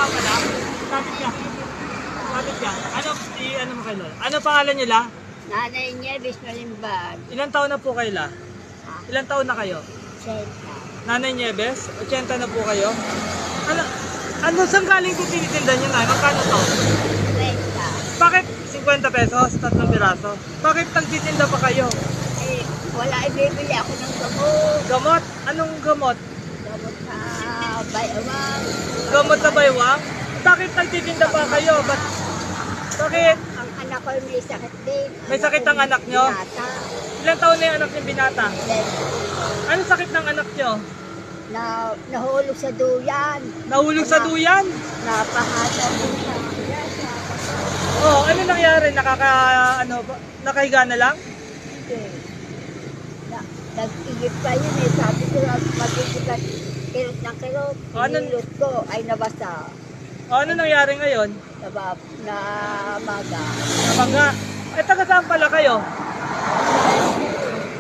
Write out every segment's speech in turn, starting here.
ka pala? Kapit ka. Kapit ka. Ano mo kay Lola? Ano pangalan niyo la? Nanay niya, Bismalimbad. Ilang taon na po kayo la? Ilang taon na kayo? Senta. Nanay Nieves, 80 na po kayo. Ano saan galing po tinitinda niyo na? Magkano to? Renta. Bakit 50 pesos, 3 piraso? Bakit nagtitinda pa kayo? Eh, wala ibibili ako ng gamot. Gamot? Anong gamot? Gamot sa bayawang. Gamot na baywang? Bakit nagtitinda pa kayo? Bakit? Ang anak ko may sakit din. May sakit ang anak nyo? Binata. Ilang taon na yung anak ng binata? Then, Anong sakit ng anak nyo? nahulog sa duyan. Nahulog sa duyan? Napahata din sa Oh, ano nangyari? Nakahiga na lang? Nag-igip pa yun eh. Sabi ko lang, mag-igipat kirot ng kirot. Ano? Hinilot ko ay nabasa. O, ano nangyari ngayon? Namaga. Nabangga. Eh, taga saan pala kayo?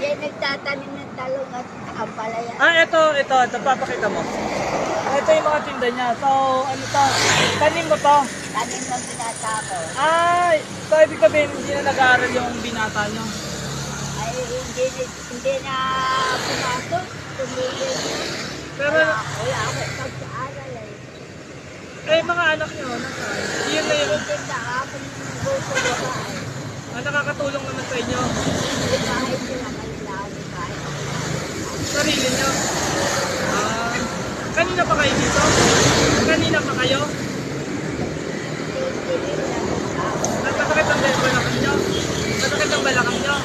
Yan nagtatanim ng talong at ampalaya. Ito, papakita mo. Ito yung mga tinda niya. So, ano to? Tanim mo to? Tanim ng binata ko. So ibig sabihin, hindi na nag-aaral yung binata nyo. Ay, hindi na pumasok. Tumigil na. Pero, Wala ako pag-aaral eh. mga anak nyo, nasaan? Yun na yun. Tinda ako ng gusto babae. Nakakatulong naman sa inyo. Bahay sila kanila ako bahay. Sarili nyo. Kanina pa kayo dito? Kanina pa kayo? Masakit ang balakang nyo? Masakit ang balakang nyo?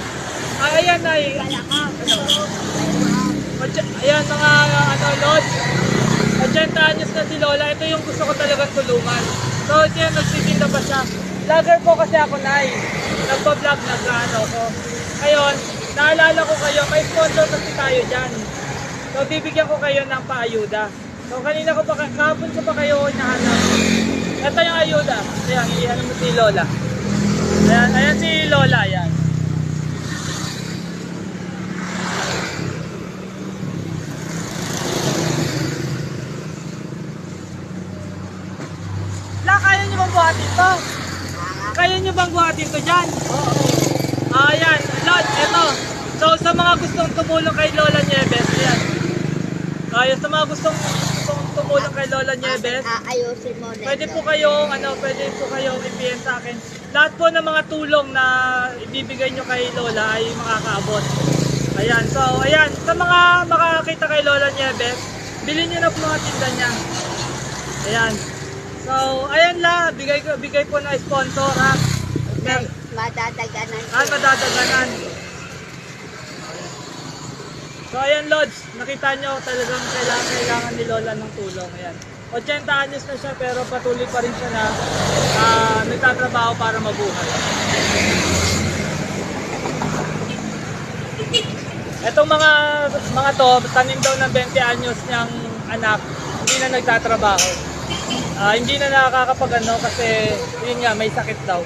Ayan ay. Ayan mga Lods. 80 anyos na si Lola. Ito yung gusto ko talagang tulungan. So siya nagsitinda pa siya. Vlogger po kasi ako, Nay. Nagpa-vlog ko. Ngayon, naalala ko kayo, may sponsor kasi tayo dyan. So bibigyan ko kayo ng paayuda. So kanina ko pa, kahapon ko pa kayo hinahanap. Ito yung ayuda. Ayan, iyan mo si Lola. Ayan si Lola, ayan. Kaya nyo bang buhatin to? Kaya nyo bang buhatin to dyan? Oo. Ayan, Lord, eto. So sa mga gustong tumulong kay Lola Nieves, ayan. Kaya sa mga gustong tumulong kay Lola Nieves, Ayusin mo na. pwede po kayong i-PM sa akin. Lahat po ng mga tulong na ibibigay nyo kay Lola ay makakaabot. Ayan, so ayan, sa mga makakita kay Lola Nieves, bilhin nyo na po mga tinda niya. Ayan. So, ayan la, bigay po ng sponsor ha. Madadaganan. Madadaganan. So ayan Lods, nakita nyo talagang kailangan ni Lola ng tulong. Ayan. 80 anyos na siya pero patuloy pa rin siya na nagtatrabaho para mabuhay. Etong mga to, tanim daw ng 20 anyos niyang anak, hindi na nagtatrabaho. Hindi na nakakapag-ano kasi yun nga, may sakit daw.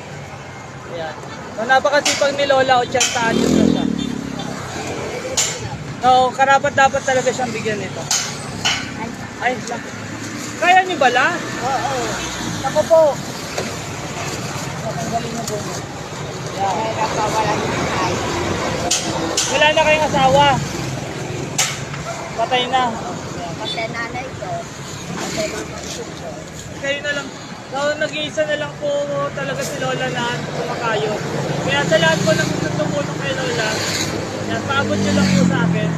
Ayan. So napakasipag ni Lola, 80 anyos na siya. So, karapat dapat talaga siyang bigyan nito. Ay, kaya niyo ba la? Oo. Ako po. Natanggalin niyo po. Kaya pa wala nang ay. Wala na kayong asawa. Patay na. Kasi nanay ko, kasi mga kapatid ko. Kayo na lang. So, nag-iisa na lang po talaga si Lola na kumakayo. Kaya sa lahat po ng gusto tumulong kay Lola, yan, paabot nyo lang po sa akin.